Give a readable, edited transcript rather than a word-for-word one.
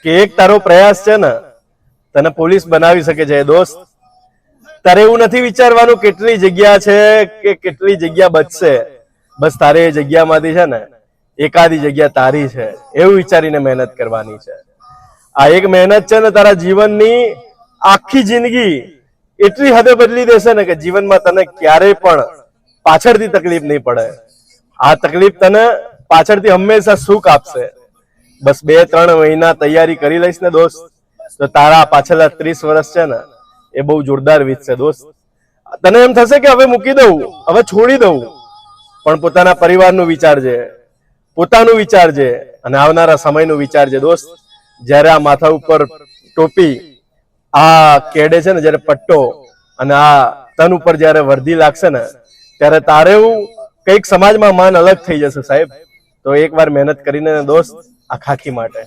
કે એક તારો પ્રયાસ છે ને તને પોલીસ બનાવી શકે છે દોસ્ત. તારે એવું નથી વિચારવાનું કેટલી જગ્યા છે કે કેટલી જગ્યા બચશે, બસ તારે એ જગ્યામાંથી છે ને એકાદી જગ્યા તારી છે એવું વિચારીને મહેનત કરવાની છે. આ એક મહેનત છે ને તારા જીવનની આખી જિંદગી એટલી હદે બદલી દેશે ને કે જીવનમાં તને ક્યારેય પણ પાછળથી તકલીફ નહીં પડે. આ તકલીફ તને પાછળથી હંમેશા સુખ આપશે. બસ 2-3 મહિના તૈયારી કરી લઈશ ને દોસ્ત, તો તારા પાછળના 30 વર્ષ છે ને એ બહુ જોરદાર વીતશે દોસ્ત. તને એમ થશે કે હવે મૂકી દઉં, હવે છોડી દઉં, પણ પોતાના પરિવારનું વિચારજે, પોતાનું વિચારજે અને આવનારા સમયનું વિચારજે દોસ્ત. જ્યારે આ માથા ઉપર ટોપી, આ કેડે છે ને જ્યારે પટ્ટો અને આ તન ઉપર જ્યારે વર્દી લાગશે ને ત્યારે તારે એવું કંઈક સમાજમાં માન અલગ થઈ જશે સાહેબ. તો એકવાર મહેનત કરીને દોસ્ત આ ખાખી માટે